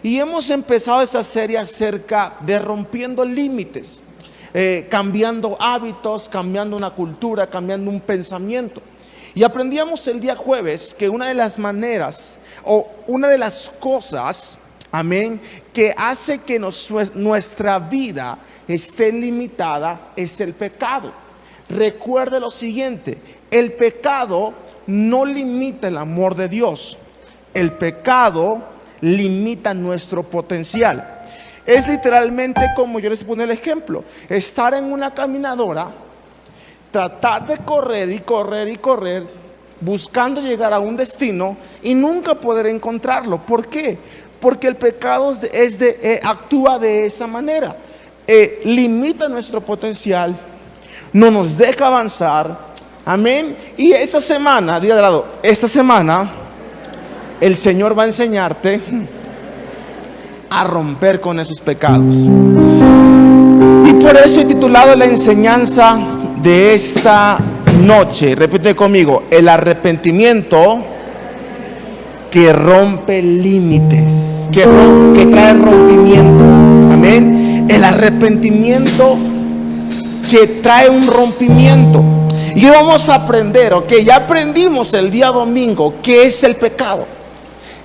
Y hemos empezado esta serie acerca de rompiendo límites, cambiando hábitos, cambiando una cultura, cambiando un pensamiento. Y aprendíamos el día jueves que una de las maneras o una de las cosas, amén, que hace que nuestra vida esté limitada es el pecado. Recuerde lo siguiente: el pecado no limita el amor de Dios. El pecado limita nuestro potencial. Es literalmente como yo les pongo el ejemplo: estar en una caminadora, tratar de correr y correr y correr, buscando llegar a un destino y nunca poder encontrarlo. ¿Por qué? Porque el pecado actúa de esa manera. Limita nuestro potencial, no nos deja avanzar. Amén. Y esta semana, diga de lado, esta semana el Señor va a enseñarte a romper con esos pecados. Y por eso he titulado la enseñanza de esta noche, repite conmigo: el arrepentimiento que rompe límites, que trae rompimiento. Amén. El arrepentimiento que trae un rompimiento. Y hoy vamos a aprender, ya aprendimos el día domingo qué es el pecado.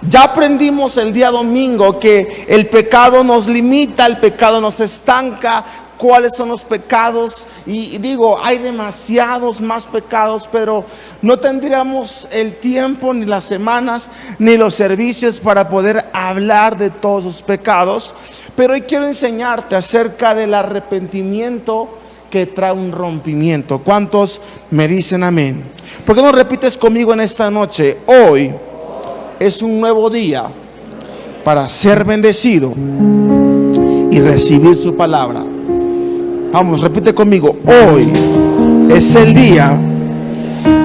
Ya aprendimos el día domingo que el pecado nos limita, el pecado nos estanca. ¿Cuáles son los pecados? Y digo, hay demasiados más pecados, pero no tendríamos el tiempo, ni las semanas, ni los servicios para poder hablar de todos los pecados. Pero hoy quiero enseñarte acerca del arrepentimiento que trae un rompimiento. ¿Cuántos me dicen amén? ¿Por qué no repites conmigo en esta noche? Hoy es un nuevo día para ser bendecido y recibir su palabra. Vamos, repite conmigo: hoy es el día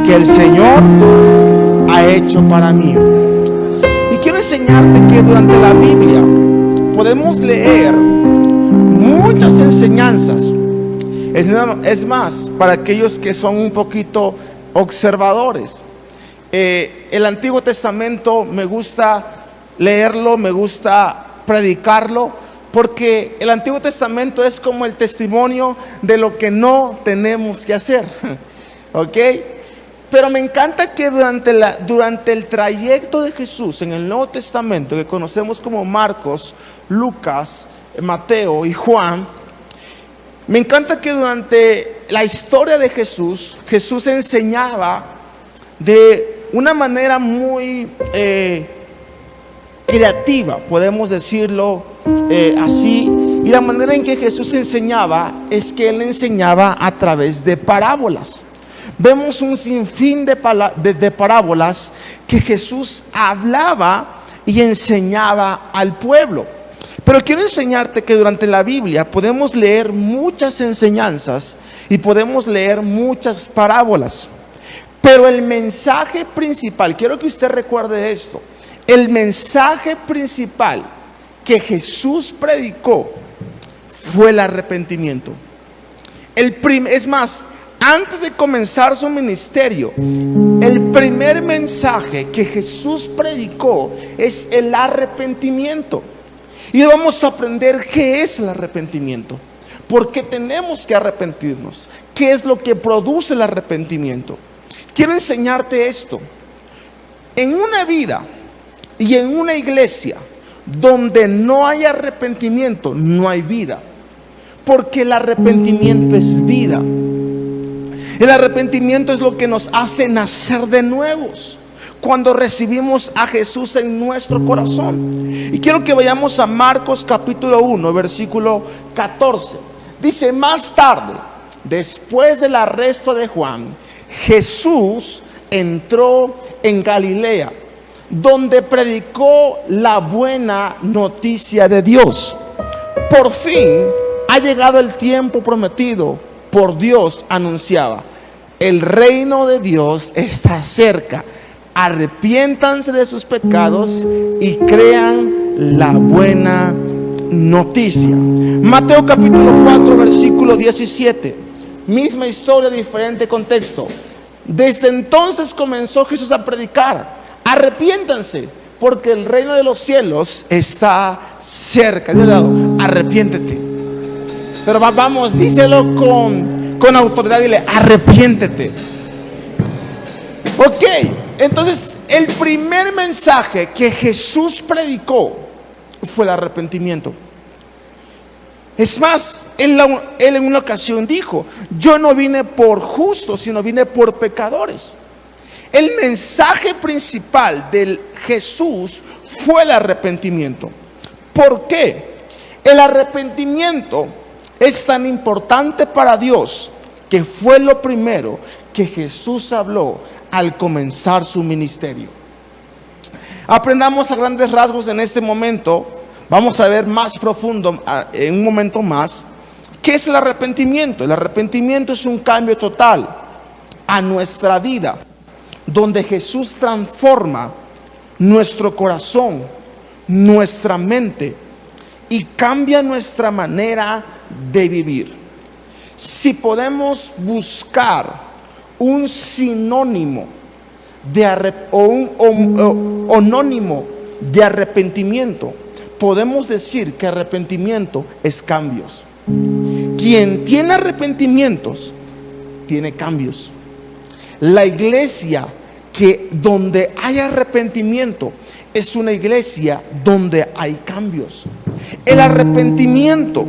que el Señor ha hecho para mí. Y quiero enseñarte que durante la Biblia podemos leer muchas enseñanzas. Es más, para aquellos que son un poquito observadores, el Antiguo Testamento me gusta leerlo, me gusta predicarlo, porque el Antiguo Testamento es como el testimonio de lo que no tenemos que hacer. ¿Ok? Pero me encanta que durante el trayecto de Jesús en el Nuevo Testamento, que conocemos como Marcos, Lucas, Mateo y Juan, me encanta que durante la historia de Jesús enseñaba de una manera muy creativa, podemos decirlo así. Y la manera en que Jesús enseñaba es que Él enseñaba a través de parábolas. Vemos un sinfín de parábolas que Jesús hablaba y enseñaba al pueblo. Pero quiero enseñarte que durante la Biblia podemos leer muchas enseñanzas y podemos leer muchas parábolas. Pero el mensaje principal, quiero que usted recuerde esto: el mensaje principal que Jesús predicó fue el arrepentimiento. Es más, antes de comenzar su ministerio, el primer mensaje que Jesús predicó es el arrepentimiento. Y vamos a aprender qué es el arrepentimiento, por qué tenemos que arrepentirnos, qué es lo que produce el arrepentimiento. Quiero enseñarte esto: en una vida y en una iglesia donde no hay arrepentimiento, no hay vida, porque el arrepentimiento es vida. El arrepentimiento es lo que nos hace nacer de nuevos cuando recibimos a Jesús en nuestro corazón. Y quiero que vayamos a Marcos capítulo 1, versículo 14. Dice: más tarde, después del arresto de Juan, Jesús entró en Galilea, donde predicó la buena noticia de Dios. Por fin ha llegado el tiempo prometido por Dios, anunciaba: el reino de Dios está cerca. Arrepiéntanse de sus pecados y crean la buena noticia. Mateo capítulo 4, versículo 17. Misma historia, diferente contexto. Desde entonces comenzó Jesús a predicar: arrepiéntanse, porque el reino de los cielos está cerca. Dile al lado, arrepiéntete. Pero vamos, díselo con autoridad, dile, arrepiéntete. Ok, entonces el primer mensaje que Jesús predicó fue el arrepentimiento. Es más, él en una ocasión dijo, yo no vine por justos, sino vine por pecadores. El mensaje principal de Jesús fue el arrepentimiento. ¿Por qué? El arrepentimiento es tan importante para Dios que fue lo primero que Jesús habló al comenzar su ministerio. Aprendamos a grandes rasgos en este momento. Vamos a ver más profundo en un momento más. ¿Qué es el arrepentimiento? El arrepentimiento es un cambio total a nuestra vida, donde Jesús transforma nuestro corazón, nuestra mente y cambia nuestra manera de vivir. Si podemos buscar un sinónimo o un onónimo de arrepentimiento, podemos decir que arrepentimiento es cambios. Quien tiene arrepentimientos tiene cambios. La iglesia donde hay arrepentimiento es una iglesia donde hay cambios. El arrepentimiento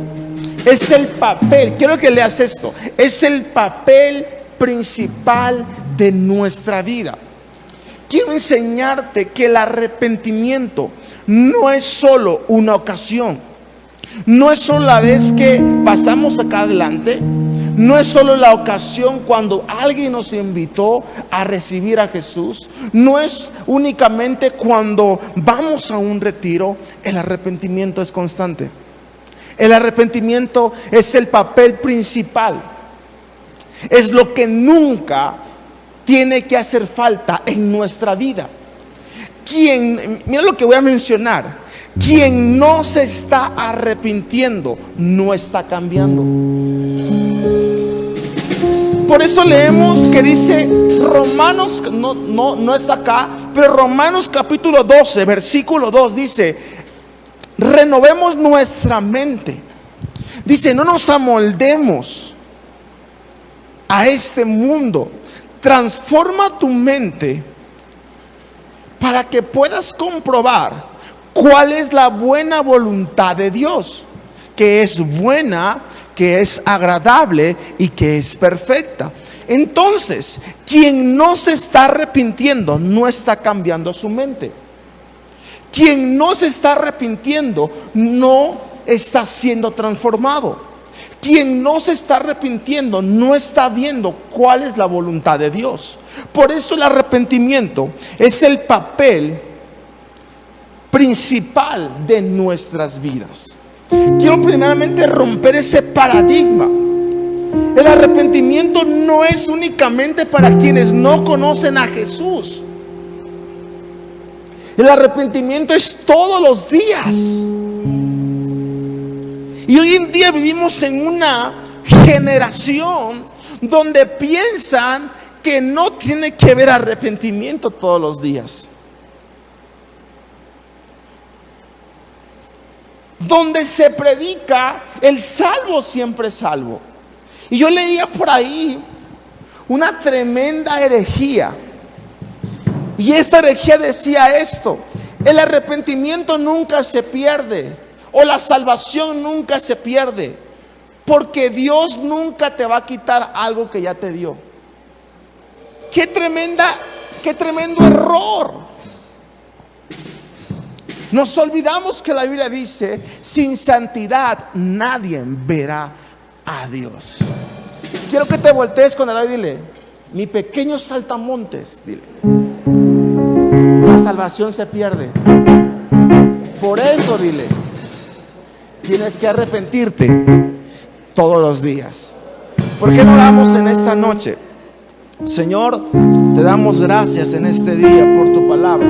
es el papel, quiero que leas esto, es el papel principal de nuestra vida. Quiero enseñarte que el arrepentimiento no es solo una ocasión, no es solo la vez que pasamos acá adelante, no es solo la ocasión cuando alguien nos invitó a recibir a Jesús, no es únicamente cuando vamos a un retiro. El arrepentimiento es constante. El arrepentimiento es el papel principal, es lo que nunca tiene que hacer falta en nuestra vida. Mira lo que voy a mencionar, quien no se está arrepintiendo no está cambiando. Por eso leemos que dice Romanos, no está acá, pero Romanos capítulo 12, versículo 2 dice, renovemos nuestra mente. Dice, no nos amoldemos a este mundo. Transforma tu mente para que puedas comprobar cuál es la buena voluntad de Dios, que es buena, que es agradable y que es perfecta. Entonces, quien no se está arrepintiendo no está cambiando su mente. Quien no se está arrepintiendo no está siendo transformado. Quien no se está arrepintiendo no está viendo cuál es la voluntad de Dios. Por eso el arrepentimiento es el papel principal de nuestras vidas. Quiero primeramente romper ese paradigma. El arrepentimiento no es únicamente para quienes no conocen a Jesús. El arrepentimiento es todos los días. Y hoy en día vivimos en una generación donde piensan que no tiene que haber arrepentimiento todos los días. Donde se predica el salvo siempre es salvo. Y yo leía por ahí una tremenda herejía. Y esta herejía decía esto: el arrepentimiento nunca se pierde, o la salvación nunca se pierde, porque Dios nunca te va a quitar algo que ya te dio. Qué tremendo error. Nos olvidamos que la Biblia dice, sin santidad nadie verá a Dios. Quiero que te voltees con el lado y dile, mi pequeño saltamontes, dile, la salvación se pierde. Por eso, dile, tienes que arrepentirte todos los días. ¿Por qué no oramos en esta noche? Señor, te damos gracias en este día por tu palabra.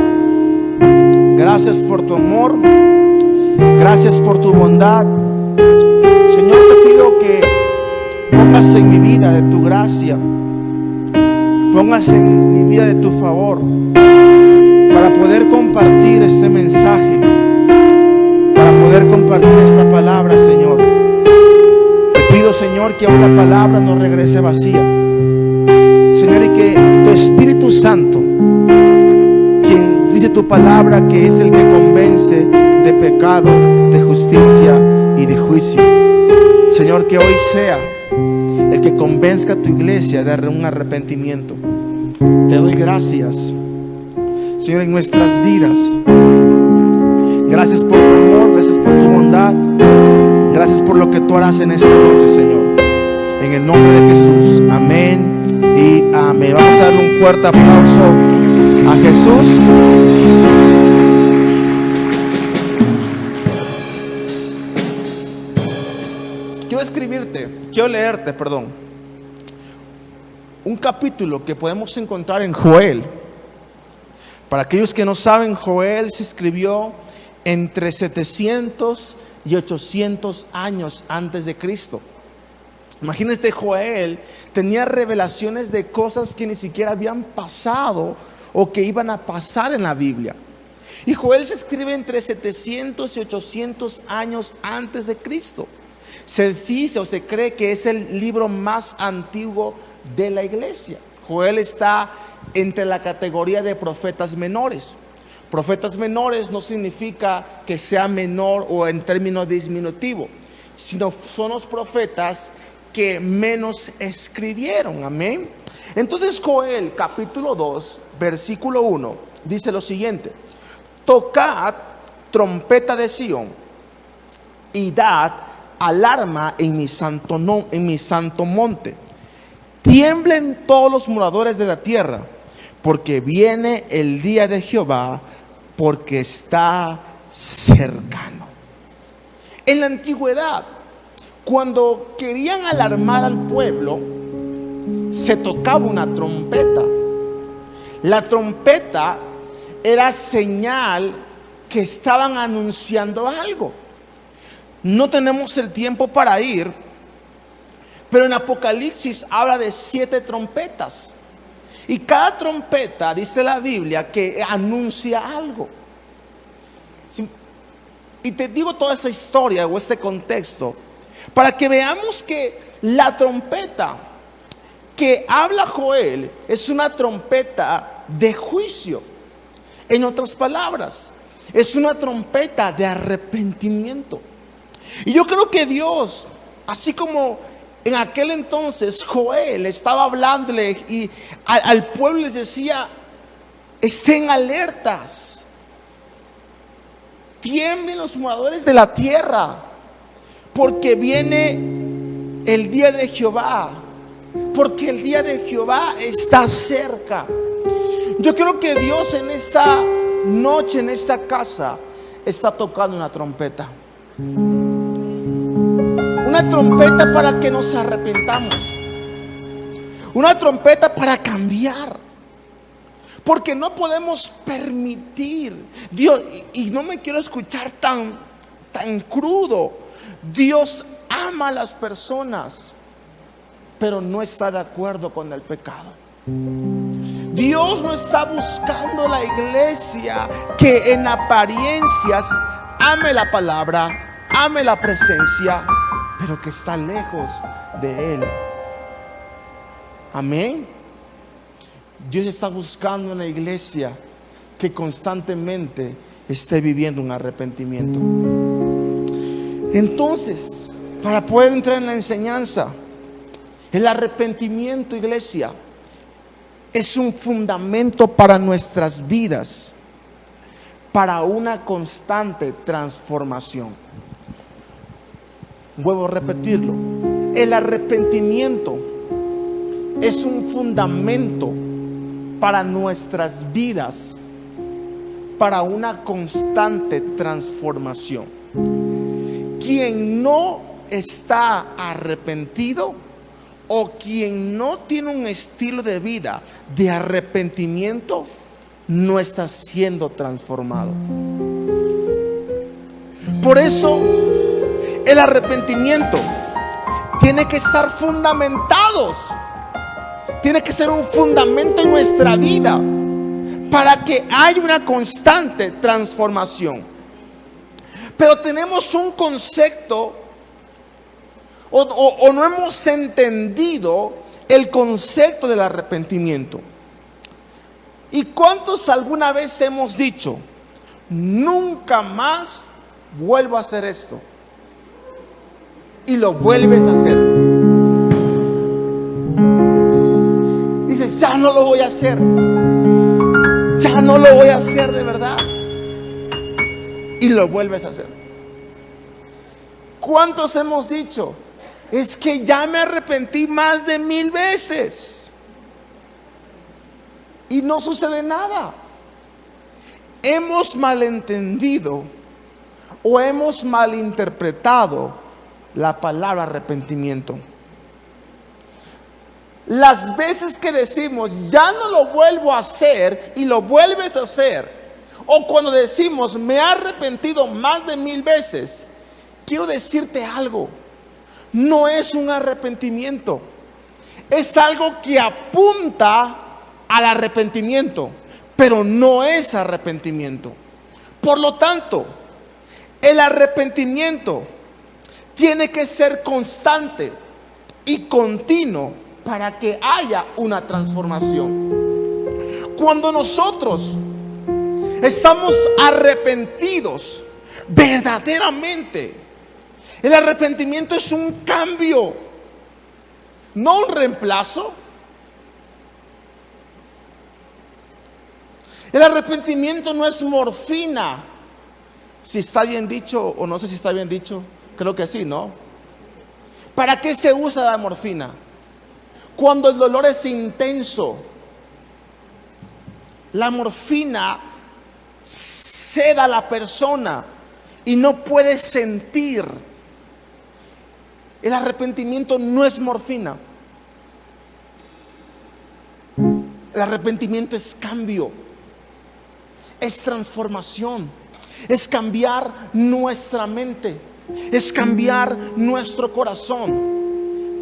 Gracias por tu amor. Gracias por tu bondad. Señor, te pido que pongas en mi vida de tu gracia, pongas en mi vida de tu favor, para poder compartir este mensaje, para poder compartir esta palabra, Señor. Te pido, Señor, que aún la palabra no regrese vacía, Señor, y que tu Espíritu Santo, quien dice tu palabra que es el que convence de pecado, de justicia y de juicio, Señor, que hoy sea el que convenzca a tu iglesia de un arrepentimiento. Te doy gracias, Señor, en nuestras vidas. Gracias por tu amor, gracias por tu bondad, gracias por lo que tú harás en esta noche, Señor. En el nombre de Jesús, amén y amén. Vamos a darle un fuerte aplauso a Jesús. Quiero leerte, un capítulo que podemos encontrar en Joel. Para aquellos que no saben, Joel se escribió entre 700 y 800 años antes de Cristo. Imagínate, Joel tenía revelaciones de cosas que ni siquiera habían pasado o que iban a pasar en la Biblia. Y Joel se escribe entre 700 y 800 años antes de Cristo. Se dice o se cree que es el libro más antiguo de la iglesia. Joel está entre la categoría de profetas menores. Profetas menores no significa que sea menor o en términos disminutivo, sino son los profetas que menos escribieron. Amén. Entonces Joel capítulo 2 versículo 1 dice lo siguiente: tocad trompeta de Sión y dad alarma en mi santo monte. Tiemblen todos los moradores de la tierra, porque viene el día de Jehová, porque está cercano. En la antigüedad, cuando querían alarmar al pueblo, se tocaba una trompeta. La trompeta era señal que estaban anunciando algo. No tenemos el tiempo para ir, pero en Apocalipsis habla de 7 trompetas. Y cada trompeta, dice la Biblia, que anuncia algo. Y te digo toda esa historia o este contexto para que veamos que la trompeta que habla Joel es una trompeta de juicio. En otras palabras, es una trompeta de arrepentimiento. Y yo creo que Dios, así como en aquel entonces Joel estaba hablándole y al pueblo les decía: estén alertas, tiemblen los moradores de la tierra, porque viene el día de Jehová, porque el día de Jehová está cerca. Yo creo que Dios en esta noche, en esta casa, está tocando una trompeta. Una trompeta para que nos arrepentamos. Una trompeta para cambiar. Porque no podemos permitir, Dios, y no me quiero escuchar tan crudo, Dios ama a las personas, pero no está de acuerdo con el pecado. Dios no está buscando la iglesia que en apariencias ame la palabra, ame la presencia, pero que está lejos de Él. Amén. Dios está buscando una iglesia que constantemente esté viviendo un arrepentimiento. Entonces, para poder entrar en la enseñanza, el arrepentimiento, iglesia, es un fundamento para nuestras vidas, para una constante transformación. Vuelvo a repetirlo: el arrepentimiento es un fundamento para nuestras vidas, para una constante transformación. Quien no está arrepentido o quien no tiene un estilo de vida de arrepentimiento no está siendo transformado. Por eso el arrepentimiento tiene que estar fundamentados. Tiene que ser un fundamento en nuestra vida para que haya una constante transformación. Pero tenemos un concepto o no hemos entendido el concepto del arrepentimiento. ¿Y cuántos alguna vez hemos dicho, nunca más vuelvo a hacer esto? Y lo vuelves a hacer. Dices, ya no lo voy a hacer. Ya no lo voy a hacer de verdad. Y lo vuelves a hacer. ¿Cuántos hemos dicho? Es que ya me arrepentí más de 1000 veces. Y no sucede nada. Hemos malentendido o hemos malinterpretado la palabra arrepentimiento. Las veces que decimos ya no lo vuelvo a hacer y lo vuelves a hacer, o cuando decimos me he arrepentido más de 1000 veces, quiero decirte algo, no es un arrepentimiento, es algo que apunta al arrepentimiento, pero no es arrepentimiento. Por lo tanto, el arrepentimiento tiene que ser constante y continuo para que haya una transformación. Cuando nosotros estamos arrepentidos verdaderamente, el arrepentimiento es un cambio, no un reemplazo. El arrepentimiento no es morfina. Si está bien dicho o no sé si está bien dicho, creo que sí, ¿no? ¿Para qué se usa la morfina? Cuando el dolor es intenso. La morfina seda a la persona y no puede sentir. El arrepentimiento no es morfina. El arrepentimiento es cambio, es transformación, es cambiar nuestra mente, es cambiar nuestro corazón.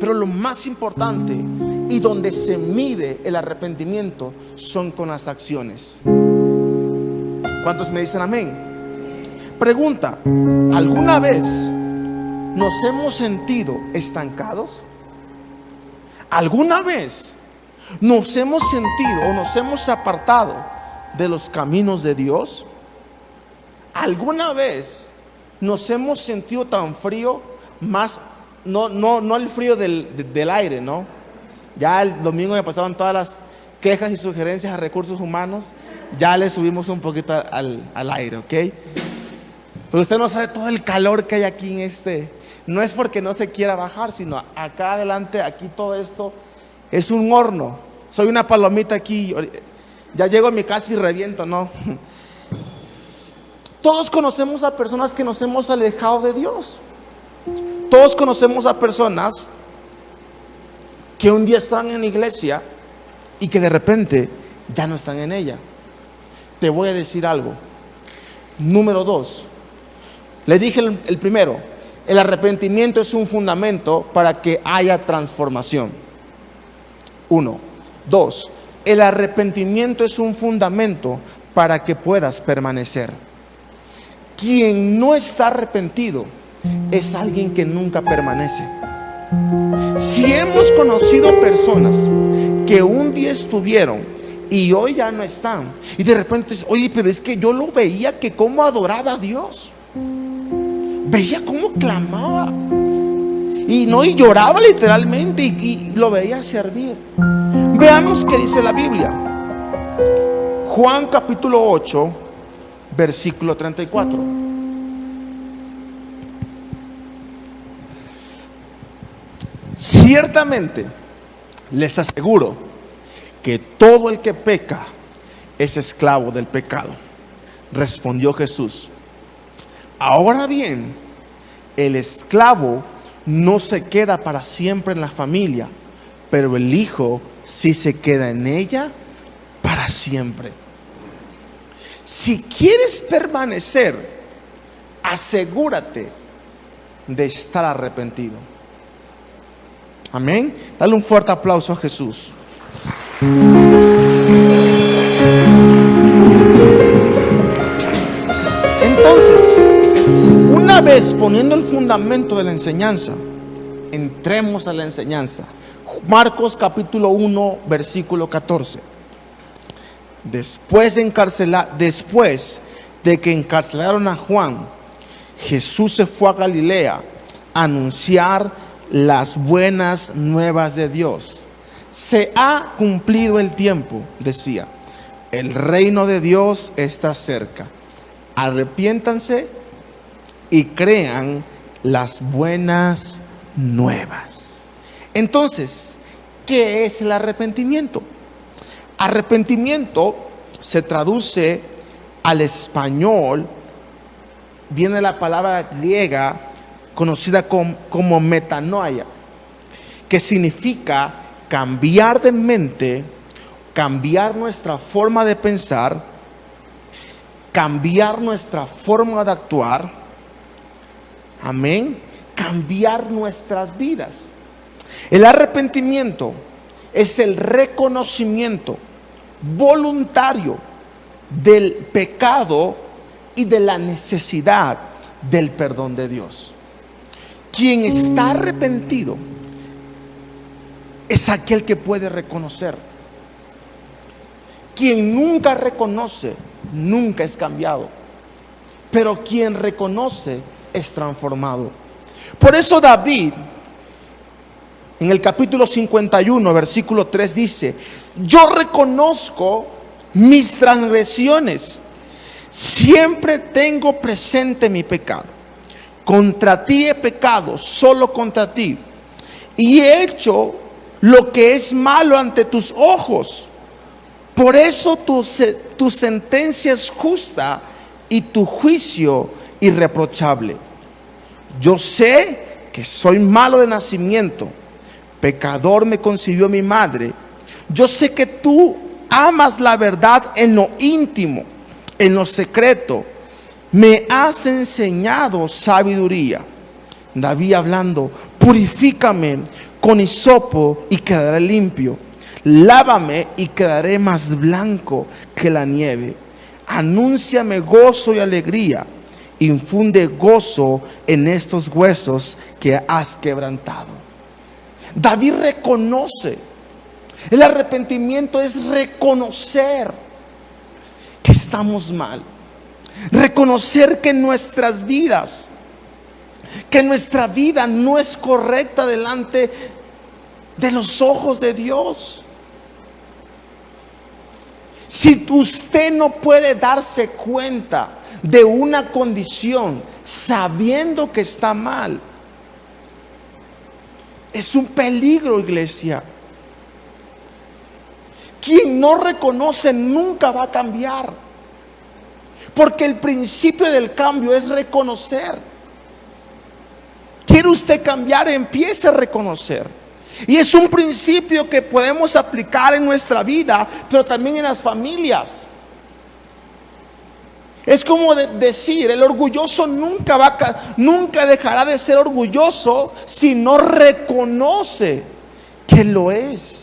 Pero lo más importante y donde se mide el arrepentimiento son con las acciones. ¿Cuántos me dicen amén? Pregunta, ¿alguna vez nos hemos sentido estancados? ¿Alguna vez nos hemos sentido o nos hemos apartado de los caminos de Dios? ¿Alguna vez nos hemos sentido tan frío? Más, no el frío del aire, ¿no? Ya el domingo me pasaban todas las quejas y sugerencias a recursos humanos. Ya le subimos un poquito al aire, ¿ok? Pero usted no sabe todo el calor que hay aquí en este. No es porque no se quiera bajar, sino acá adelante, aquí todo esto es un horno. Soy una palomita aquí. Ya llego a mi casa y reviento, ¿no? Todos conocemos a personas que nos hemos alejado de Dios. Todos conocemos a personas que un día están en la iglesia y que de repente ya no están en ella. Te voy a decir algo. Número 2. Le dije el primero. El arrepentimiento es un fundamento para que haya transformación. 1. 2. El arrepentimiento es un fundamento para que puedas permanecer. Quien no está arrepentido es alguien que nunca permanece. Si hemos conocido personas que un día estuvieron y hoy ya no están, y de repente, oye, pero es que yo lo veía que cómo adoraba a Dios, veía cómo clamaba y lloraba literalmente y lo veía servir. Veamos qué dice la Biblia. Juan capítulo 8 versículo 34. Ciertamente les aseguro que todo el que peca es esclavo del pecado. Respondió Jesús. Ahora bien, el esclavo no se queda para siempre en la familia, pero el hijo sí se queda en ella para siempre. Si quieres permanecer, asegúrate de estar arrepentido. Amén. Dale un fuerte aplauso a Jesús. vez poniendo el fundamento de la enseñanza, entremos a la enseñanza. Marcos capítulo 1, versículo 14. Después de que encarcelaron a Juan, Jesús se fue a Galilea a anunciar las buenas nuevas de Dios. Se ha cumplido el tiempo, decía. El reino de Dios está cerca. Arrepiéntanse y crean las buenas nuevas. Entonces, ¿qué es el arrepentimiento? Arrepentimiento se traduce al español, viene la palabra griega conocida como metanoia, que significa cambiar de mente, cambiar nuestra forma de pensar, cambiar nuestra forma de actuar, amén, cambiar nuestras vidas. El arrepentimiento es el reconocimiento voluntario del pecado y de la necesidad del perdón de Dios. Quien está arrepentido es aquel que puede reconocer. Quien nunca reconoce, nunca es cambiado. Pero quien reconoce es transformado. Por eso David, en el capítulo 51, versículo 3 dice: yo reconozco mis transgresiones, siempre tengo presente mi pecado. Contra ti he pecado, solo contra ti, y he hecho lo que es malo ante tus ojos. Por eso tu sentencia es justa y tu juicio irreprochable. Yo sé que soy malo de nacimiento, pecador me concibió mi madre. Yo sé que tú amas la verdad en lo íntimo, en lo secreto. Me has enseñado sabiduría. David hablando: purifícame con hisopo y quedaré limpio. Lávame y quedaré más blanco que la nieve. Anúnciame gozo y alegría. Infunde gozo en estos huesos que has quebrantado. David reconoce. El arrepentimiento es reconocer que estamos mal. Reconocer que nuestra vida no es correcta delante de los ojos de Dios. Si usted no puede darse cuenta de una condición sabiendo que está mal, es un peligro, iglesia. Quien no reconoce nunca va a cambiar, porque el principio del cambio es reconocer. ¿Quiere usted cambiar? Empiece a reconocer. Y es un principio que podemos aplicar en nuestra vida, pero también en las familias. Es como decir, el orgulloso nunca dejará de ser orgulloso si no reconoce que lo es.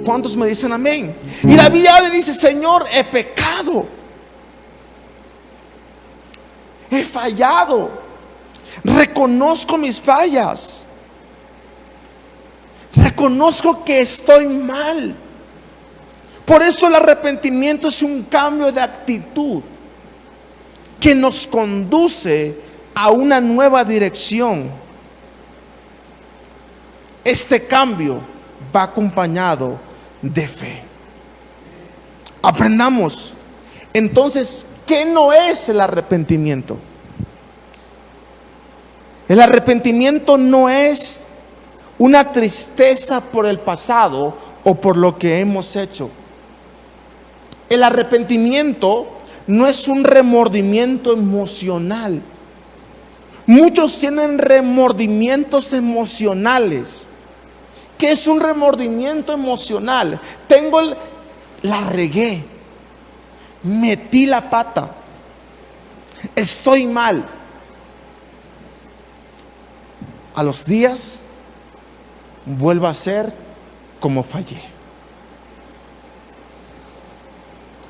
¿Cuántos me dicen amén? Y David ya le dice: Señor, he pecado, he fallado, reconozco mis fallas. Reconozco que estoy mal. Por eso el arrepentimiento es un cambio de actitud que nos conduce a una nueva dirección. Este cambio va acompañado de fe. Aprendamos entonces qué no es el arrepentimiento. El arrepentimiento no es una tristeza por el pasado o por lo que hemos hecho. El arrepentimiento no es un remordimiento emocional. Muchos tienen remordimientos emocionales. ¿Qué es un remordimiento emocional? La regué, metí la pata, estoy mal. A los días vuelvo a ser como fallé.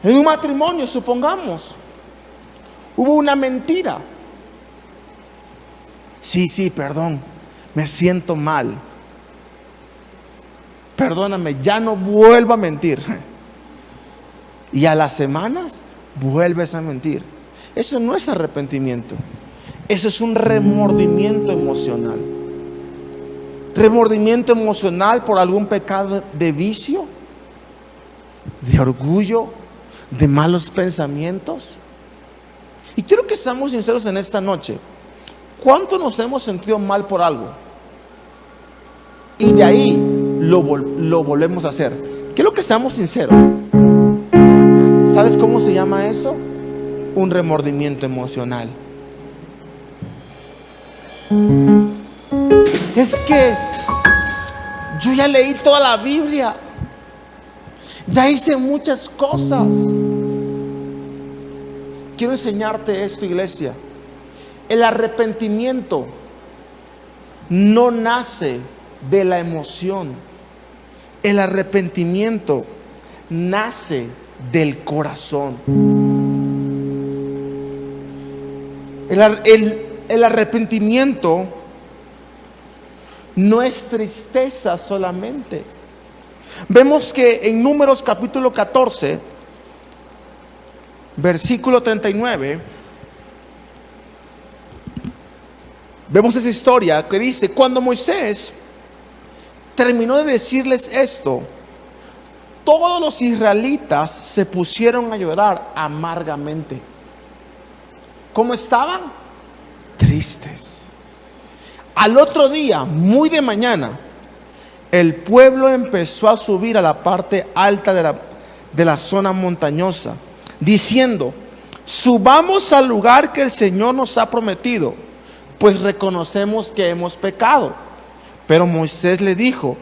En un matrimonio, supongamos, hubo una mentira. Sí, perdón, me siento mal. Perdóname, ya no vuelvo a mentir. Y a las semanas vuelves a mentir. Eso no es arrepentimiento. Eso es un remordimiento emocional. Remordimiento emocional por algún pecado de vicio, de orgullo, de malos pensamientos. Y quiero que seamos sinceros en esta noche. ¿Cuánto nos hemos sentido mal por algo? Y de ahí lo volvemos a hacer. Quiero que seamos sinceros. ¿Sabes cómo se llama eso? Un remordimiento emocional. Es que yo ya leí toda la Biblia, ya hice muchas cosas. Quiero enseñarte esto, iglesia. El arrepentimiento no nace de la emoción. El arrepentimiento nace del corazón. El arrepentimiento no es tristeza solamente. Vemos que en Números capítulo 14, versículo 39, vemos esa historia que dice: cuando Moisés terminó de decirles esto, todos los israelitas se pusieron a llorar amargamente. ¿Cómo estaban? Tristes. Al otro día, muy de mañana, el pueblo empezó a subir a la parte alta de la zona montañosa, diciendo: subamos al lugar que el Señor nos ha prometido, pues reconocemos que hemos pecado. Pero Moisés le dijo: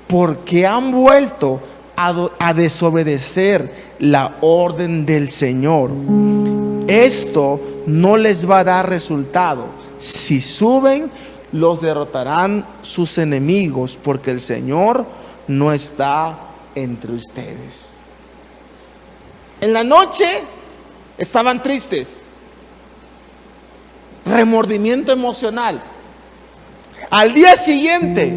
¿por qué han vuelto a desobedecer la orden del Señor? Esto no les va a dar resultado. Si suben, los derrotarán sus enemigos, porque el Señor no está entre ustedes. En la noche estaban tristes, remordimiento emocional. Al día siguiente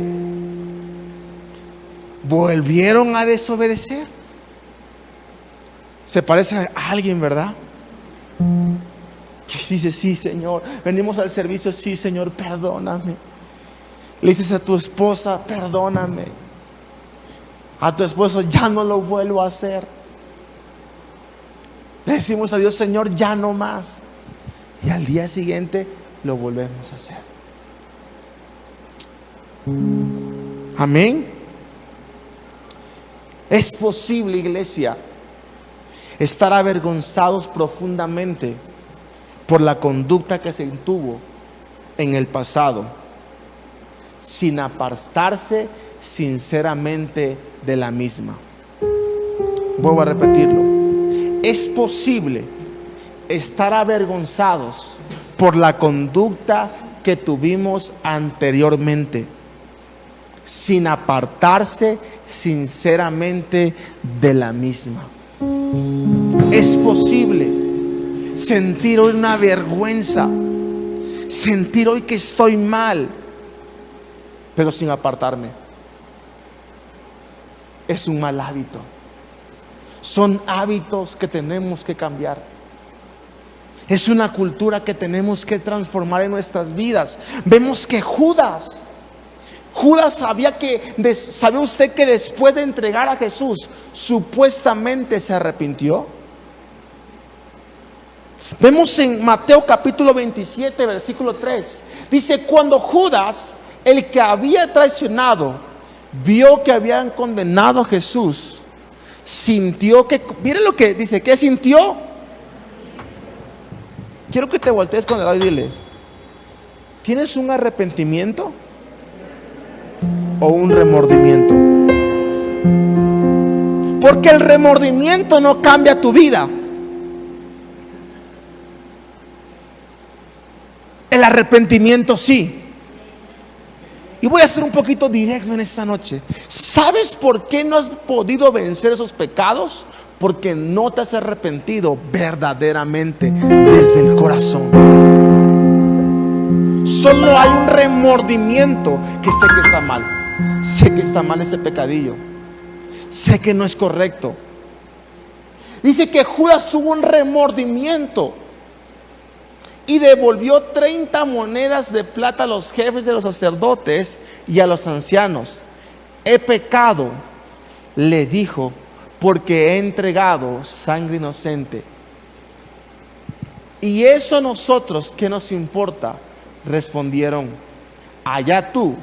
volvieron a desobedecer. Se parece a alguien, ¿verdad? Que dice: sí, Señor, venimos al servicio, sí, Señor, perdóname. Le dices a tu esposa: perdóname. A tu esposo: ya no lo vuelvo a hacer. Le decimos a Dios: Señor, ya no más. Y al día siguiente lo volvemos a hacer. Amén. Es posible, iglesia, estar avergonzados profundamente por la conducta que se tuvo en el pasado, sin apartarse sinceramente de la misma. Vuelvo a repetirlo. Es posible estar avergonzados por la conducta que tuvimos anteriormente, sin apartarse sinceramente de la misma. Es posible sentir hoy una vergüenza, sentir hoy que estoy mal, pero sin apartarme. Es un mal hábito. Son hábitos que tenemos que cambiar. Es una cultura que tenemos que transformar en nuestras vidas. Vemos que Judas ¿sabe usted que después de entregar a Jesús, supuestamente se arrepintió? Vemos en Mateo capítulo 27, versículo 3. Dice: cuando Judas, el que había traicionado, vio que habían condenado a Jesús, sintió que... Miren lo que dice, ¿qué sintió? Quiero que te voltees con el lado y dile: ¿tienes un arrepentimiento o un remordimiento? Porque el remordimiento no cambia tu vida. El arrepentimiento sí. Y voy a ser un poquito directo en esta noche. ¿Sabes por qué no has podido vencer esos pecados? Porque no te has arrepentido verdaderamente desde el corazón. Solo hay un remordimiento, que sé que está mal. Sé que está mal ese pecadillo. Sé que no es correcto. Dice que Judas tuvo un remordimiento y devolvió 30 monedas de plata a los jefes de los sacerdotes y a los ancianos. He pecado, le dijo, porque he entregado sangre inocente. ¿Y eso a nosotros qué nos importa? Respondieron, allá tú.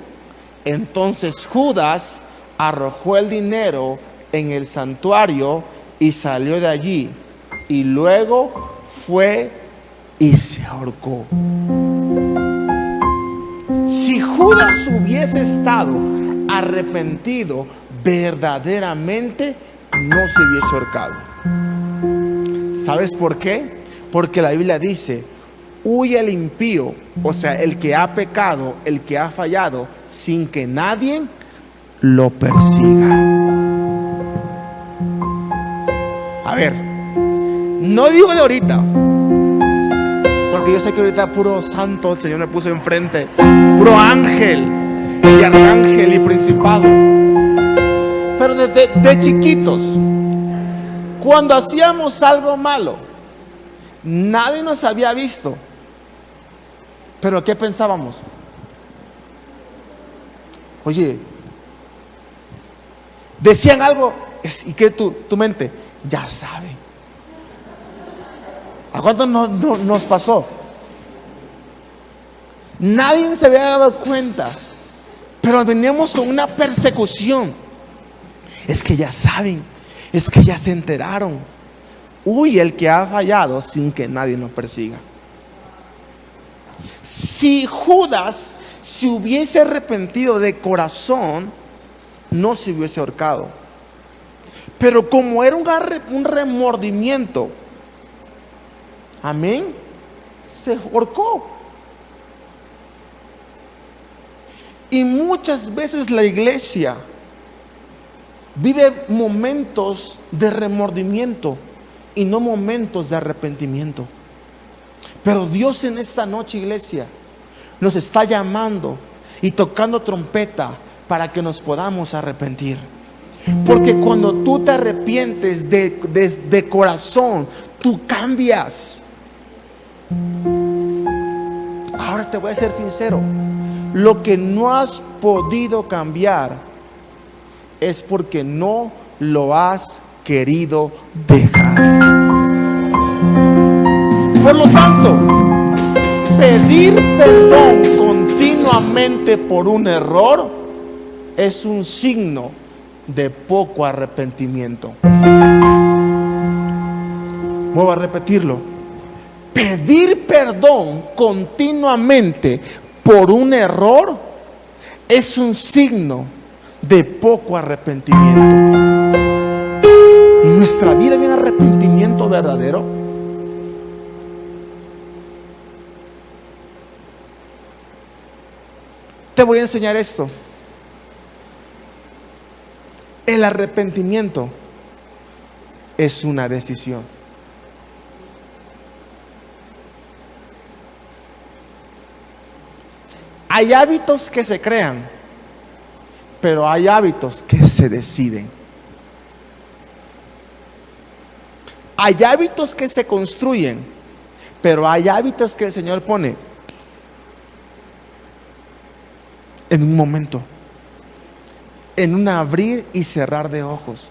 Entonces Judas arrojó el dinero en el santuario y salió de allí, y luego fue y se ahorcó. Si Judas hubiese estado arrepentido verdaderamente, no se hubiese ahorcado. ¿Sabes por qué? Porque la Biblia dice, huye el impío, o sea, el que ha pecado, el que ha fallado, sin que nadie lo persiga. A ver, no digo de ahorita, porque yo sé que ahorita puro santo el Señor me puso enfrente, puro ángel y arcángel y principado. Pero de chiquitos, cuando hacíamos algo malo, nadie nos había visto, pero ¿qué pensábamos? Oye, decían algo, ¿y qué tu mente? Ya sabe. ¿A cuántos nos pasó? Nadie se había dado cuenta, pero veníamos con una persecución. Es que ya saben, es que ya se enteraron. Uy, el que ha fallado sin que nadie nos persiga. Si Judas se hubiese arrepentido de corazón, no se hubiese ahorcado. Pero como era un remordimiento, amén, se ahorcó. Y muchas veces la iglesia vive momentos de remordimiento y no momentos de arrepentimiento. Pero Dios en esta noche, iglesia, nos está llamando y tocando trompeta para que nos podamos arrepentir. Porque cuando tú te arrepientes de corazón, tú cambias. Ahora te voy a ser sincero, lo que no has podido cambiar es porque no lo has querido dejar. Por lo tanto, pedir perdón continuamente por un error es un signo de poco arrepentimiento. Vuelvo a repetirlo. Pedir perdón continuamente por un error es un signo de poco arrepentimiento. En nuestra vida hay un arrepentimiento verdadero. Te voy a enseñar esto. El arrepentimiento es una decisión. Hay hábitos que se crean, pero hay hábitos que se deciden. Hay hábitos que se construyen, pero hay hábitos que el Señor pone en un momento, en un abrir y cerrar de ojos.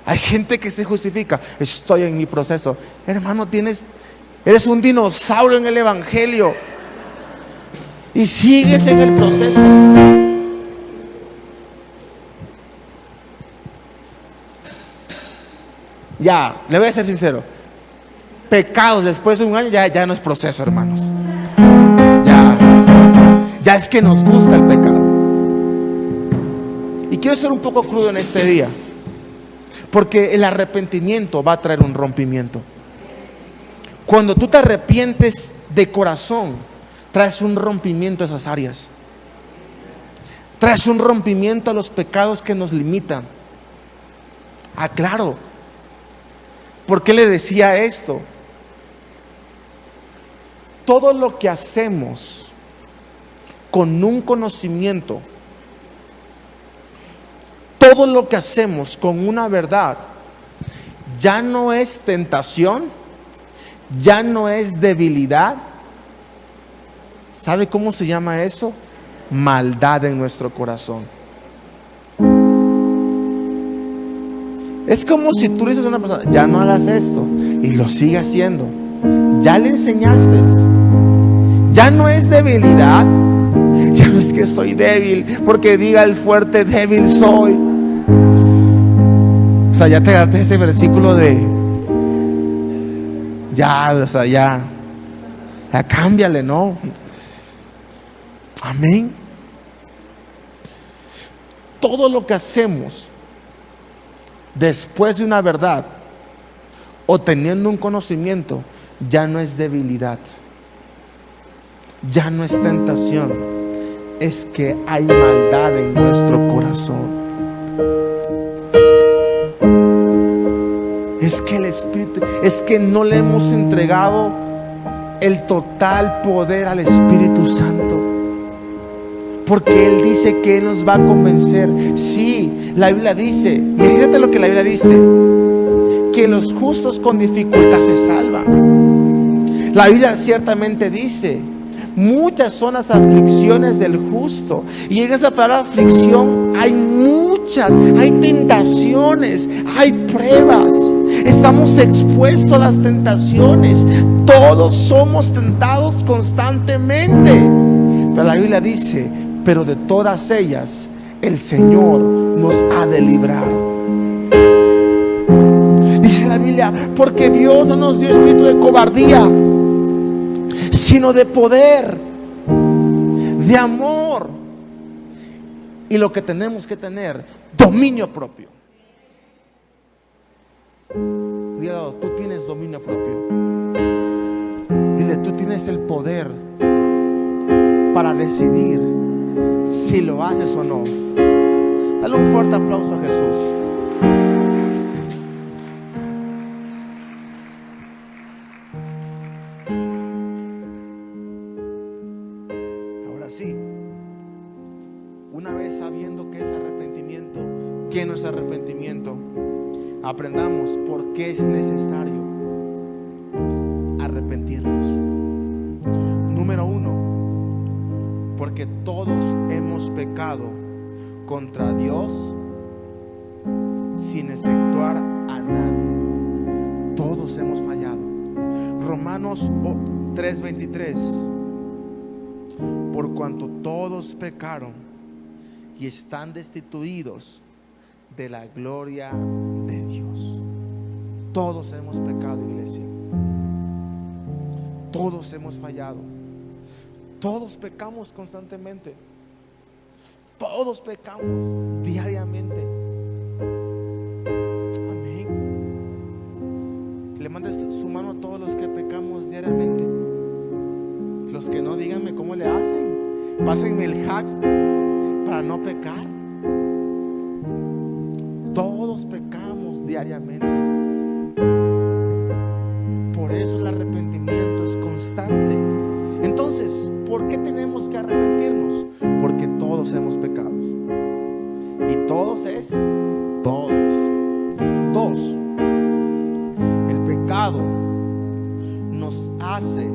Hay gente que se justifica, estoy en mi proceso. Hermano, eres un dinosaurio en el evangelio y sigues en el proceso. Ya, le voy a ser sincero, pecados después de un año ya no es proceso, hermanos. Ya es que nos gusta el pecado. Y quiero ser un poco crudo en este día, porque el arrepentimiento va a traer un rompimiento. Cuando tú te arrepientes de corazón, traes un rompimiento a esas áreas. Traes un rompimiento a los pecados que nos limitan. Ah, claro. ¿Por qué le decía esto? todo lo que hacemos con un conocimiento, todo lo que hacemos con una verdad, ya no es tentación, ya no es debilidad. ¿Sabe cómo se llama eso? Maldad en nuestro corazón. Es como si tú le dices a una persona, ya no hagas esto, y lo sigue haciendo. Ya le enseñaste. Ya no es debilidad. Ya no es que soy débil, porque diga el fuerte, débil soy. O sea, ya te agarraste ese versículo de ya, o sea, ya cámbiale, ¿no? Amén. Todo lo que hacemos después de una verdad o teniendo un conocimiento, ya no es debilidad, ya no es tentación, es que hay maldad en nuestro corazón. Es que el Espíritu, es que no le hemos entregado el total poder al Espíritu Santo, porque Él dice que Él nos va a convencer. Sí, la Biblia dice, fíjate lo que la Biblia dice, que los justos con dificultad se salvan. La Biblia ciertamente dice, muchas son las aflicciones del justo, y en esa palabra aflicción hay muchas, hay tentaciones, hay pruebas, estamos expuestos a las tentaciones, todos somos tentados constantemente, pero la Biblia dice, pero de todas ellas el Señor nos ha de librar. Dice la Biblia, porque Dios no nos dio espíritu de cobardía, sino de poder, de amor, y lo que tenemos que tener, dominio propio. Dígalo, tú tienes dominio propio. Dile, tú tienes el poder para decidir si lo haces o no. Dale un fuerte aplauso a Jesús. Ahora sí, una vez sabiendo que es arrepentimiento, ¿qué no es arrepentimiento? Aprendamos por qué es necesario arrepentirnos. Número 1, porque todos hemos pecado contra Dios sin exceptuar a nadie. Todos hemos fallado. Romanos 3:23, por cuanto todos pecaron y están destituidos de la gloria de Dios. Todos hemos pecado, iglesia. Todos hemos fallado. Todos pecamos constantemente. Todos pecamos diariamente. Amén. Le mandes su mano a todos los que pecamos diariamente. Los que no, díganme cómo le hacen. Pásenme el hack para no pecar. Todos pecamos diariamente. Por eso el arrepentimiento es constante. Entonces, ¿por qué tenemos que arrepentirnos? Porque todos hemos pecado. Y todos es todos. 2, el pecado nos hace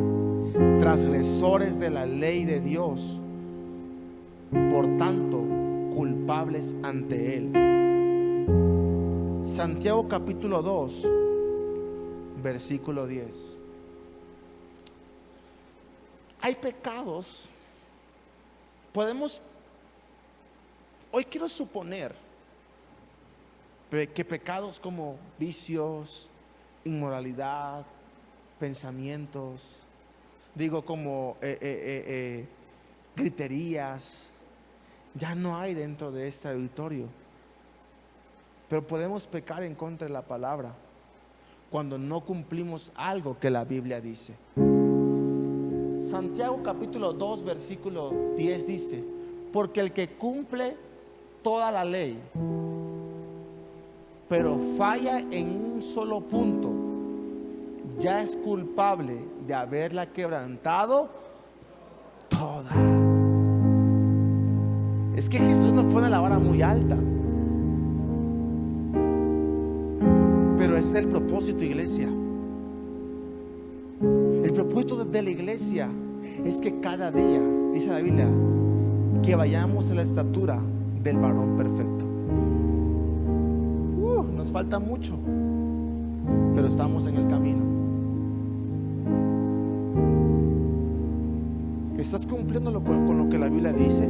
transgresores de la ley de Dios, por tanto culpables ante Él. Santiago capítulo 2, versículo 10. Hay pecados, hoy quiero suponer que pecados como vicios, inmoralidad, pensamientos, como griterías, ya no hay dentro de este auditorio. Pero podemos pecar en contra de la palabra cuando no cumplimos algo que la Biblia dice. Santiago capítulo 2 versículo 10 dice, porque el que cumple toda la ley, pero falla en un solo punto, ya es culpable de haberla quebrantado toda. Es que Jesús nos pone la vara muy alta. Pero ese es el propósito, iglesia. El propósito de la iglesia es que cada día, dice la Biblia, que vayamos a la estatura del varón perfecto. Nos falta mucho, pero estamos en el camino. ¿Estás cumpliendo con lo que la Biblia dice?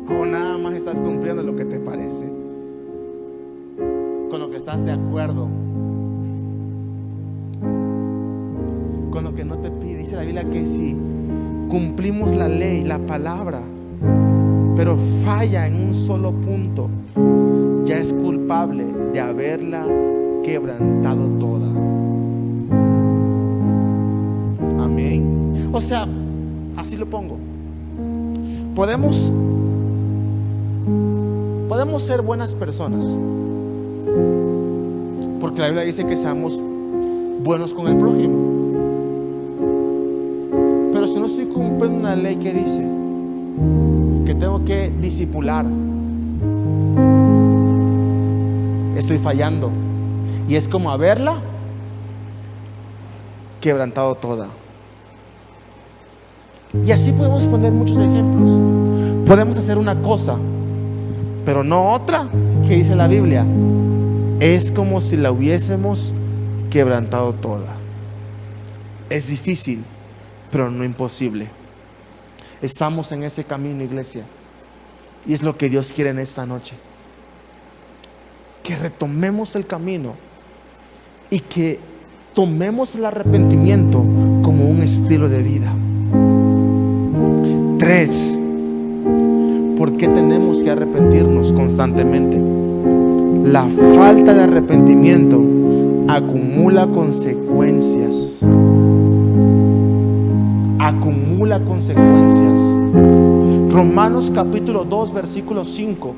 ¿O nada más estás cumpliendo lo que te parece? Con lo que estás de acuerdo, con lo que no te pide. Dice la Biblia que si cumplimos la ley, la palabra, pero falla en un solo punto, ya es culpable de haberla quebrantado toda. Amén. O sea, así lo pongo. Podemos ser buenas personas, porque la Biblia dice que seamos buenos con el prójimo. Pero si no estoy cumpliendo una ley que dice que tengo que discipular, estoy fallando, y es como haberla quebrantado toda. Y así podemos poner muchos ejemplos. Podemos hacer una cosa, pero no otra, que dice la Biblia, es como si la hubiésemos quebrantado toda. Es difícil, pero no imposible. Estamos en ese camino, iglesia, y es lo que Dios quiere en esta noche, que retomemos el camino y que tomemos el arrepentimiento como un estilo de vida. 3. ¿Por qué tenemos que arrepentirnos constantemente? La falta de arrepentimiento acumula consecuencias. Acumula consecuencias. Romanos capítulo 2, versículo 5.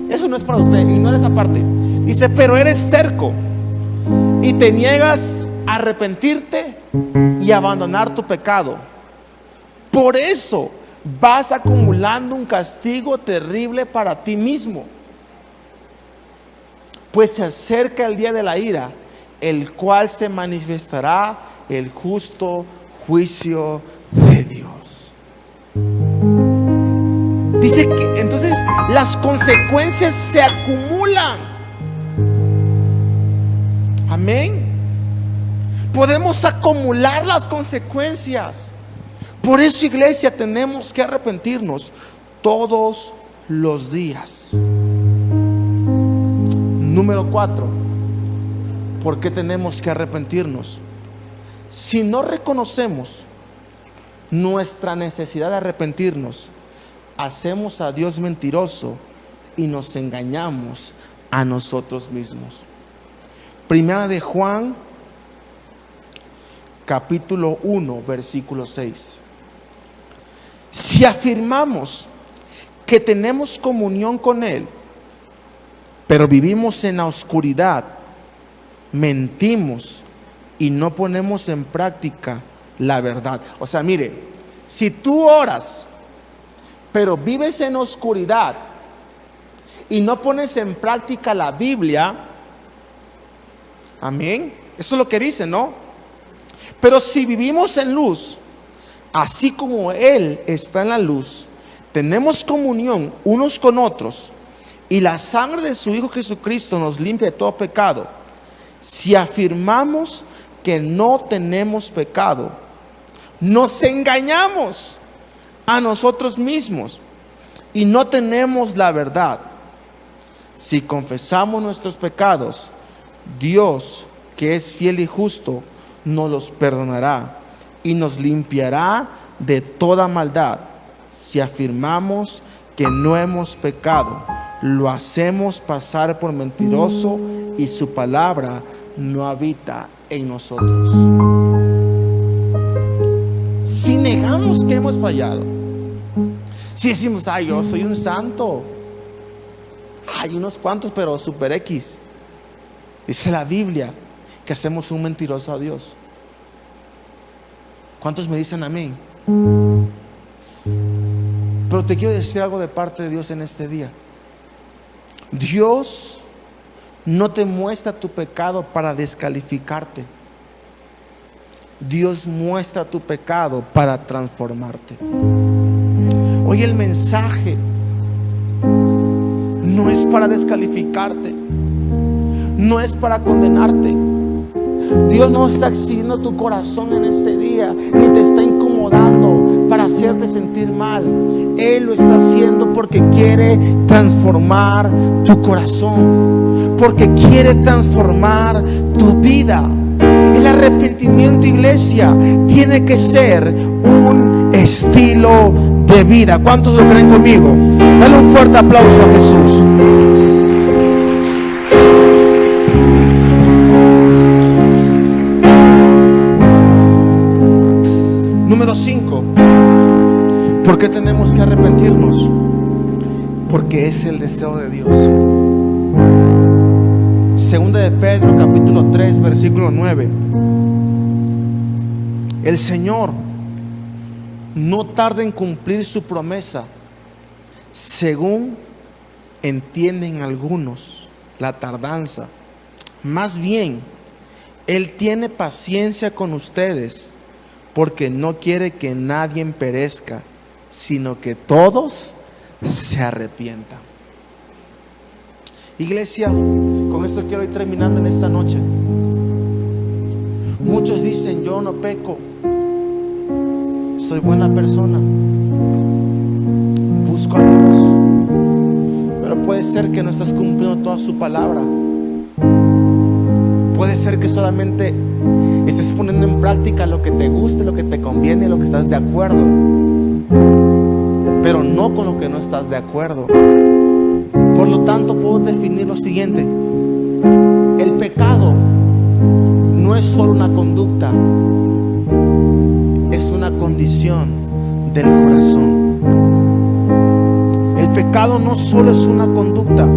Eso no es para usted, ignora esa parte. Dice, pero eres terco y te niegas a arrepentirte y abandonar tu pecado. Por eso vas acumulando un castigo terrible para ti mismo, pues se acerca el día de la ira, el cual se manifestará el justo juicio de Dios. Dice que entonces las consecuencias se acumulan. Amén. Podemos acumular las consecuencias. Por eso, iglesia, tenemos que arrepentirnos todos los días. Número 4. ¿Por qué tenemos que arrepentirnos? Si no reconocemos nuestra necesidad de arrepentirnos, hacemos a Dios mentiroso y nos engañamos a nosotros mismos. Primera de Juan, capítulo 1, versículo 6. Si afirmamos que tenemos comunión con Él, pero vivimos en la oscuridad, mentimos y no ponemos en práctica la verdad. O sea, mire, si tú oras, pero vives en oscuridad y no pones en práctica la Biblia, amén, eso es lo que dice, ¿no? Pero si vivimos en luz, así como Él está en la luz, tenemos comunión unos con otros, y la sangre de su Hijo Jesucristo nos limpia de todo pecado. Si afirmamos que no tenemos pecado, nos engañamos a nosotros mismos y no tenemos la verdad. Si confesamos nuestros pecados, Dios, que es fiel y justo, nos los perdonará y nos limpiará de toda maldad. Si afirmamos que no hemos pecado, lo hacemos pasar por mentiroso y su palabra no habita en nosotros. Si negamos que hemos fallado, si decimos, ay, yo soy un santo, hay unos cuantos, pero super X, dice la Biblia que hacemos un mentiroso a Dios. ¿Cuántos me dicen amén? Pero te quiero decir algo de parte de Dios en este día. Dios no te muestra tu pecado para descalificarte. Dios muestra tu pecado para transformarte. Hoy el mensaje no es para descalificarte, no es para condenarte. Dios no está exigiendo tu corazón en este día, ni te está incomodando para hacerte sentir mal. Él lo está haciendo porque quiere transformar tu corazón, porque quiere transformar tu vida. El arrepentimiento, iglesia, tiene que ser un estilo de vida. ¿Cuántos lo creen conmigo? Dale un fuerte aplauso a Jesús. Número 5. ¿Por qué tenemos que arrepentirnos? Porque es el deseo de Dios. Segunda de Pedro, capítulo 3, versículo 9. El Señor no tarda en cumplir su promesa, según entienden algunos la tardanza. Más bien, Él tiene paciencia con ustedes, porque no quiere que nadie perezca, sino que todos se arrepientan. Iglesia, con esto quiero ir terminando en esta noche. Muchos dicen: yo no peco, soy buena persona, busco a Dios. Pero puede ser que no estás cumpliendo toda su palabra. Puede ser que solamente estés poniendo en práctica lo que te guste, lo que te conviene, lo que estás de acuerdo, pero no con lo que no estás de acuerdo. Por lo tanto, puedo definir lo siguiente: el pecado no es solo una conducta, es una condición del corazón. El pecado no solo es una conducta,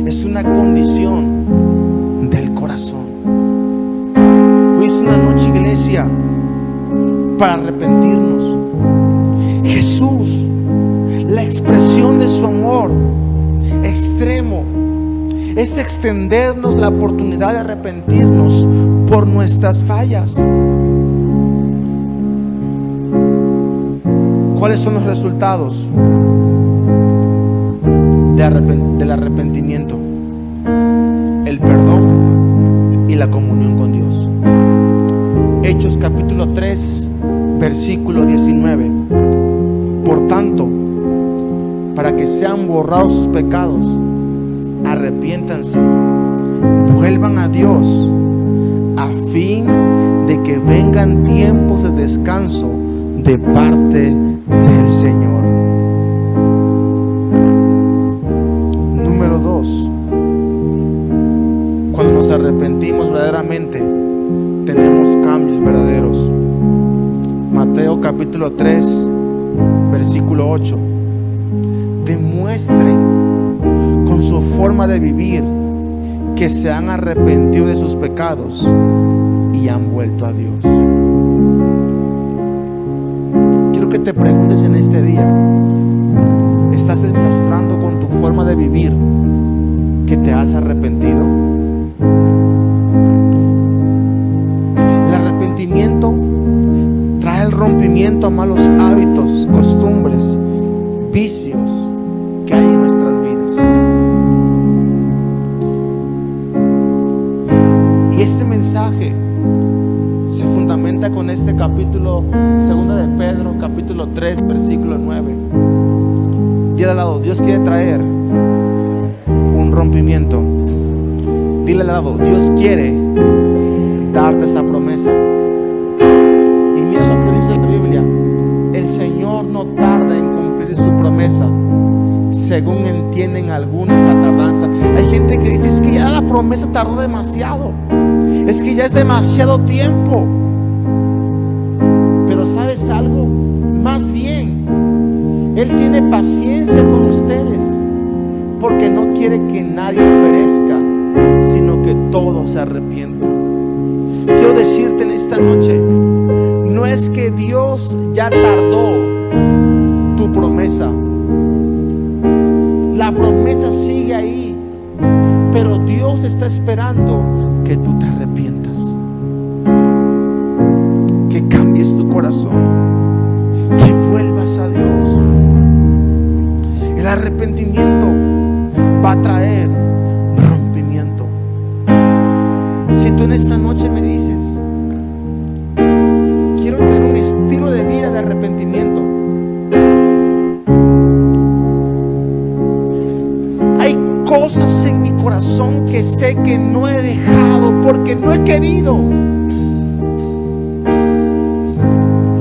es una condición del corazón. Hoy es una noche, iglesia, para arrepentirnos. Jesús, la expresión de su amor extremo, es extendernos la oportunidad de arrepentirnos por nuestras fallas. ¿Cuáles son los resultados del arrepentimiento? El perdón y la comunión con Dios. Hechos capítulo 3, versículo 19. Por tanto, para que sean borrados sus pecados, arrepiéntanse, vuelvan a Dios, a fin de que vengan tiempos de descanso de parte del Señor. Número 2. Cuando nos arrepentimos verdaderamente, tenemos cambios verdaderos. Mateo capítulo 3, versículo 8. Demuestren con su forma de vivir que se han arrepentido de sus pecados y han vuelto a Dios. Quiero que te preguntes en este día: ¿estás demostrando con tu forma de vivir que te has arrepentido? El arrepentimiento trae el rompimiento a malos hábitos, costumbres, vicios que hay en nuestras vidas. Y este mensaje se fundamenta con este capítulo, segunda de Pedro, capítulo 3, versículo 9. Dile al lado: Dios quiere traer un rompimiento. Dile al lado: Dios quiere darte esa promesa. Y mira lo que dice la Biblia: el Señor no tarda en cumplir su promesa, según entienden algunos la tardanza. Hay gente que dice: es que ya la promesa tardó demasiado, es que ya es demasiado tiempo. Pero ¿sabes algo? Más bien, Él tiene paciencia con ustedes, porque no quiere que nadie perezca, sino que todos se arrepientan. Quiero decirte en esta noche, no es que Dios ya tardó tu promesa. La promesa sigue ahí, pero Dios está esperando que tú te arrepientas, que cambies tu corazón, que vuelvas a Dios. El arrepentimiento va a traer rompimiento. Si tú en esta noche me dices, quiero tener un estilo de vida de arrepentimiento, hay cosas en mi corazón que sé que no he dejado porque no he querido.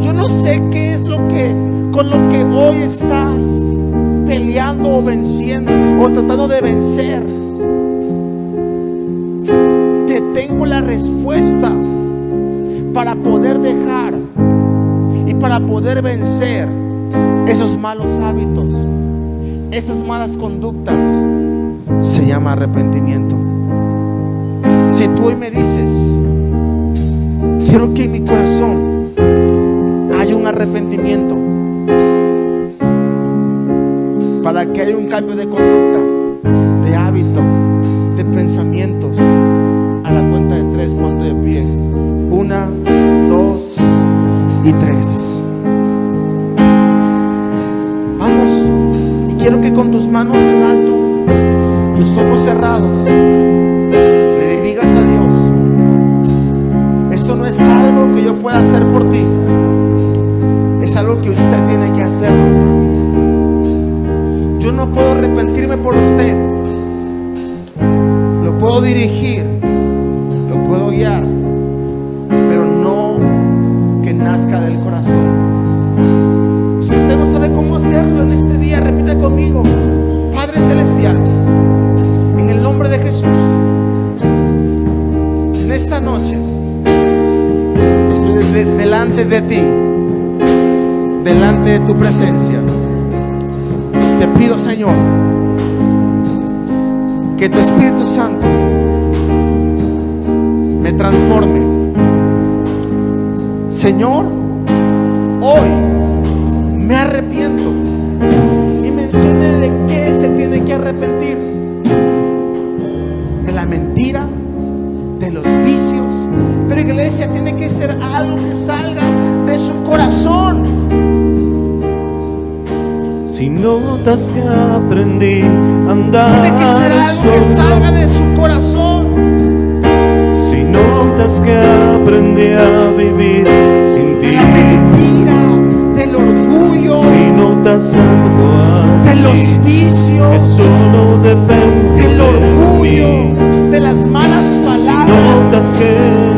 Yo no sé qué es lo que con lo que hoy estás peleando o venciendo o tratando de vencer. Te tengo la respuesta para poder dejar y para poder vencer esos malos hábitos, esas malas conductas. Se llama arrepentimiento. Si tú hoy me dices, quiero que en mi corazón haya un arrepentimiento, para que haya un cambio de conducta, de hábito, de pensamientos, a la cuenta de 3, ponte de pie. 1, 2 y 3. Vamos, y quiero que con tus manos en alto, tus ojos cerrados, le digas a Dios: esto no es algo que yo pueda hacer por ti, es algo que usted tiene que hacerlo. Yo no puedo arrepentirme por usted. Lo puedo dirigir, lo puedo guiar, pero no que nazca del corazón. Si usted no sabe cómo hacerlo en este día, repita conmigo: Padre Celestial, en el nombre de Jesús, en esta noche estoy delante de ti, delante de tu presencia. Te pido, Señor, que tu Espíritu Santo me transforme. Señor, hoy me arrepiento y mencione de qué se tiene que arrepentir: de la mentira, de los vicios. Pero, iglesia, tiene que ser algo que salga de su corazón. Si notas que aprendí a andar, tiene que ser algo que salga de su corazón. Si notas que aprendí a vivir sin ti, de la mentira, del orgullo, si notas algo así, de los vicios, que solo depende del orgullo, de mí, de las malas si palabras, notas que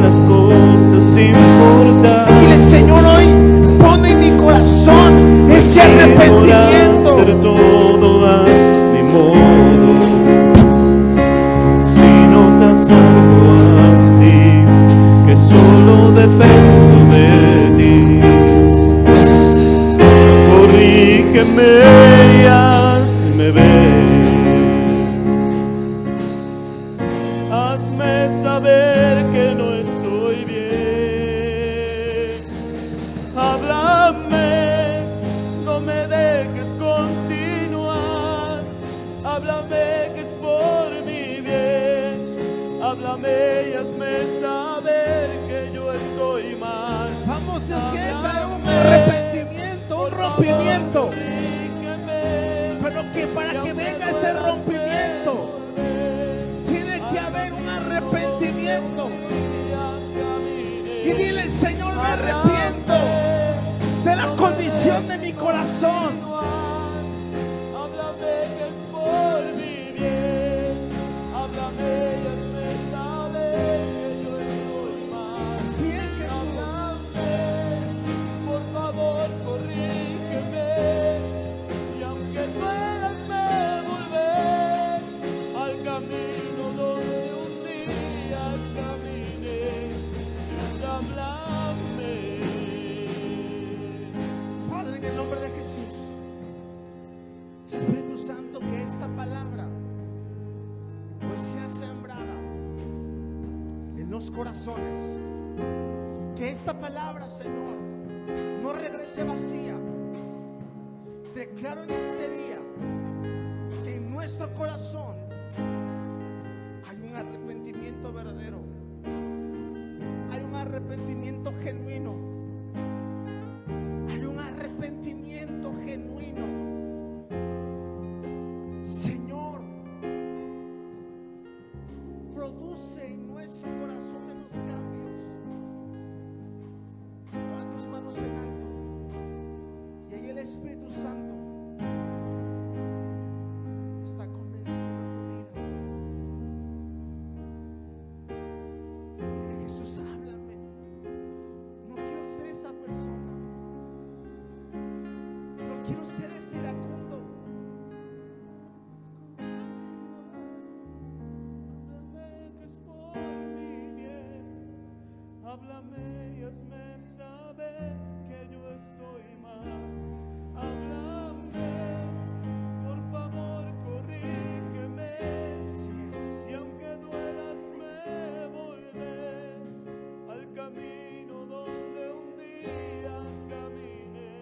las cosas importan, dile: Señor, hoy pone en mi corazón ese arrepentimiento. hacer todo a mi modo. Si notas algo así, que solo dependo de ti, corrígeme y hazme ver, hazme saber que no estoy bien, háblame. No me dejes continuar, háblame que es por mi bien, háblame y hazme saber que yo estoy mal. Vamos a hacer un arrepentimiento, un rompimiento. Pero que para que venga ese rompimiento, tiene que haber un arrepentimiento. Y dile: Señor, me arrepiento de la condición de mi corazón. Háblame que es por mi bien, háblame y hazme saber que yo estoy mal. Así es, Jesús. Háblame, por favor, corrígeme, y aunque puedas me volver al camino donde un día caminé, Dios, háblame. Padre, en el nombre de Jesús, Espíritu Santo, que esta palabra pues sea sembrada los corazones. Que esta palabra, Señor, no regrese vacía. Declaro en este día que en nuestro corazón hay un arrepentimiento verdadero, hay un arrepentimiento genuino, hay un arrepentimiento genuino. Señor, produce en nuestro corazón esos cambios. Lleva tus manos en alto y ahí el Espíritu Santo está convenciendo tu vida. Dile: Jesús, háblame. No quiero ser esa persona, no quiero ser ese iracundo. Háblame que es por mi bien, háblame y hazme saber que yo estoy mal. Háblame, por favor, corrígeme. Y aunque duelas, me volveré al camino donde un día caminé.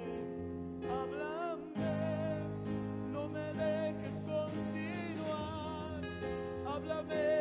Háblame, no me dejes continuar. Háblame